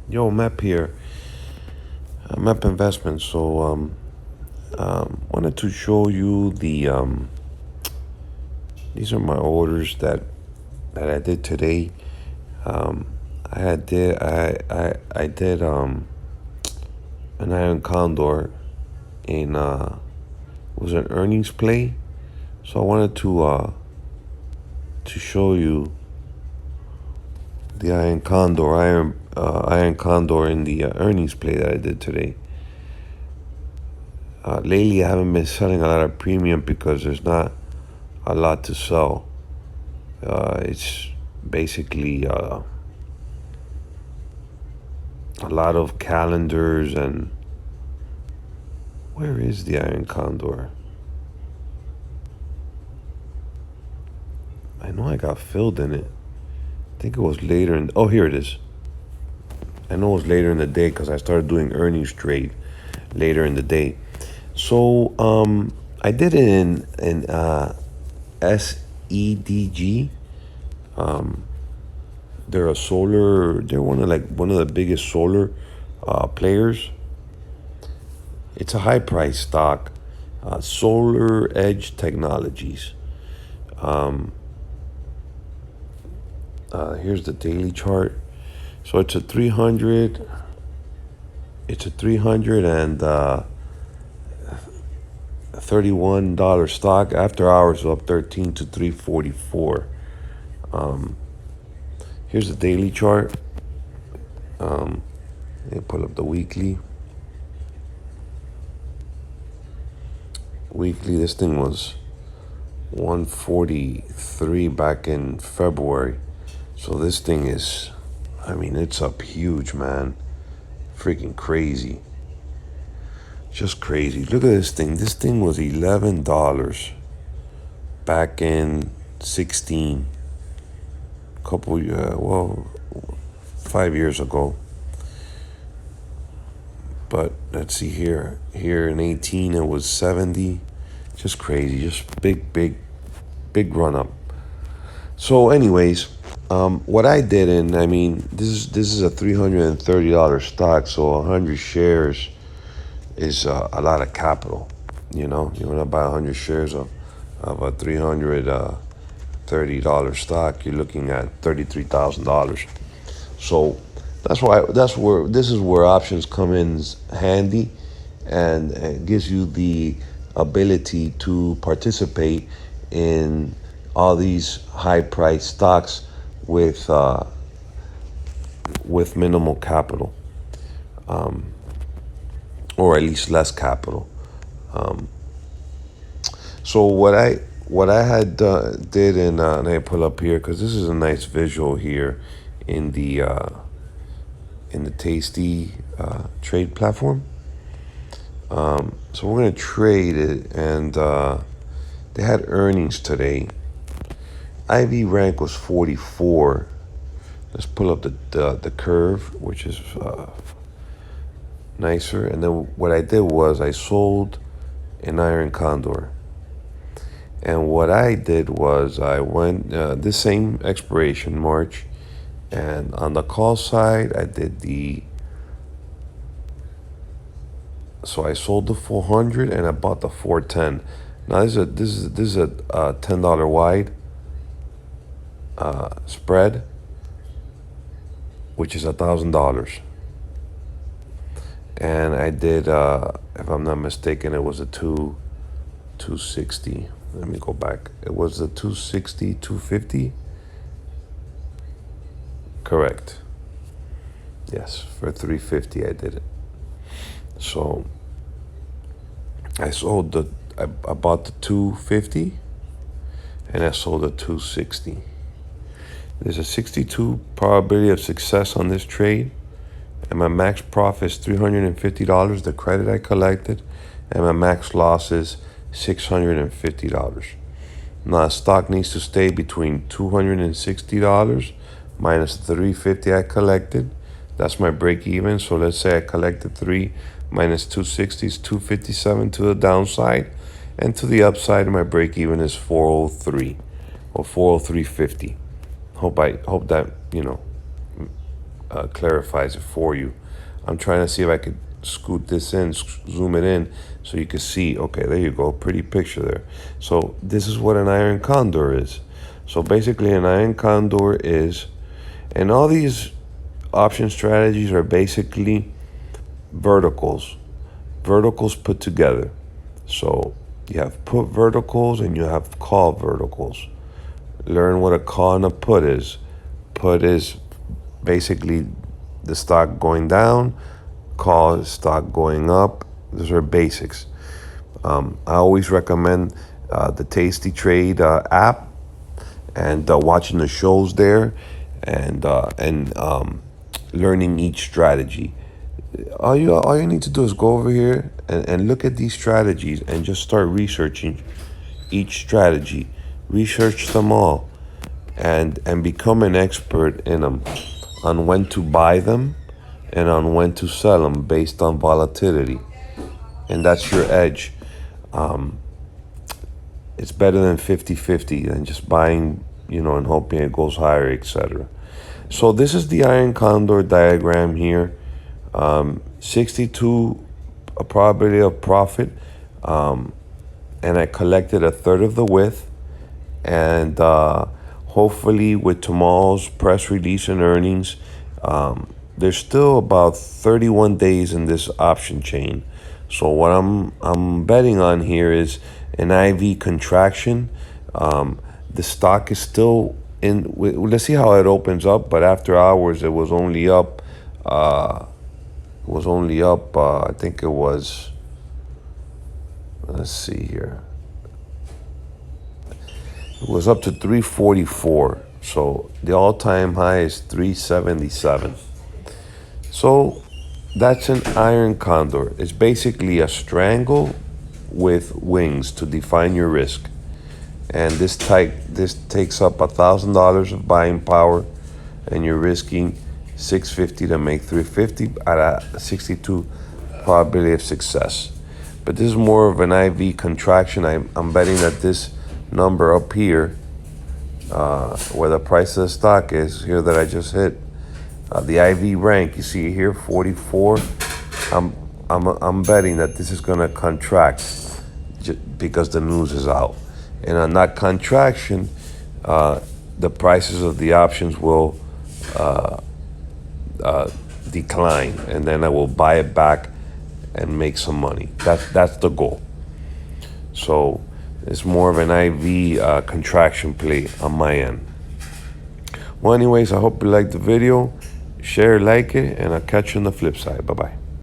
Yo, Map here, Map Investment. So, wanted to show you these are my orders that I did today. Um, I did an iron condor in was an earnings play. So I wanted to show you the iron condor in the earnings play that I did today. Lately, I haven't been selling a lot of premium because there's not a lot to sell. It's basically a lot of calendars and where is the iron condor? I know I got filled in it. I think it was later in. Oh, here it is. I know it was later in the day because I started doing earnings trade later in the day. So I did it in SEDG. They're They're one of the biggest solar players. It's a high price stock. Solaredge Technologies. Here's the daily chart. So it's a 300. It's a $31 stock. After hours, up 13 to 344. Here's the daily chart. Let me pull up the weekly. Weekly, this thing was 143 back in February. So this thing is, it's up huge, man. Freaking crazy. Just crazy. Look at this thing. This thing was $11 back in 16. 5 years ago. But let's see here. Here in 18, it was 70. Just crazy. Just big run up. So, anyways, what I did, this is a $330 stock, so 100 shares is a lot of capital. You want to buy 100 shares of a $330 stock, you're looking at $33,000. So this is where options come in handy, and it gives you the ability to participate in all these high price stocks with minimal capital, or at least less capital. So what I had did and I pull up here because this is a nice visual here in the Tasty trade platform. So we're gonna trade it, and they had earnings today. IV rank was 44. Let's pull up the curve, which is nicer. And then what I did was I sold an iron condor. And what I did was I went the same expiration, March. And on the call side, I did so I sold the 400 and I bought the 410. Now this is a $10 wide spread, which is $1,000. And I did, if I'm not mistaken, it was a 260. Let me go back. It was a 260, 250. Correct. Yes, for 350 I did it. So I bought the 250 and I sold the 260. There's a 62 probability of success on this trade, and my max profit is $350, the credit I collected, and my max loss is $650. Now, the stock needs to stay between $260 minus $350 I collected. That's my break even. So let's say I collected 3 minus 260 is 257 to the downside, and to the upside, my break even is 403 or 403.50. Hope that clarifies it for you. I'm trying to see if I could scoot this in, zoom it in, so you can see. Okay, there you go, pretty picture there. So this is what an iron condor is. So basically an iron condor is, and all these option strategies are basically verticals put together. So you have put verticals and you have call verticals. Learn what a call and a put is. Put is basically the stock going down, call is stock going up. Those are basics. I always recommend the Tasty Trade app, and watching the shows there, and learning each strategy. All you need to do is go over here and look at these strategies and just start researching each strategy. Research them all and become an expert in them, on when to buy them and on when to sell them based on volatility. And that's your edge. It's better than 50-50 than just buying, and hoping it goes higher, etc. So this is the iron condor diagram here. 62 a probability of profit, and I collected a third of the width, and hopefully with tomorrow's press release and earnings, there's still about 31 days in this option chain. So what I'm betting on here is an IV contraction. The stock is still in. Let's see how it opens up. But after hours, it was only up. I think it was. Let's see here. It was up to 344. So the all-time high is 377. So that's an iron condor. It's basically a strangle with wings to define your risk. And this takes up $1,000 of buying power, and you're risking $650 to make $350 at a 62 probability of success. But this is more of an IV contraction. I'm betting that this number up here, where the price of the stock is here that I just hit, the IV rank, you see here 44. I'm betting that this is going to contract because the news is out, and on that contraction, the prices of the options will decline, and then I will buy it back and make some money. That's the goal. So it's more of an IV contraction play on my end. Well, anyways, I hope you liked the video. Share, like it, and I'll catch you on the flip side. Bye-bye.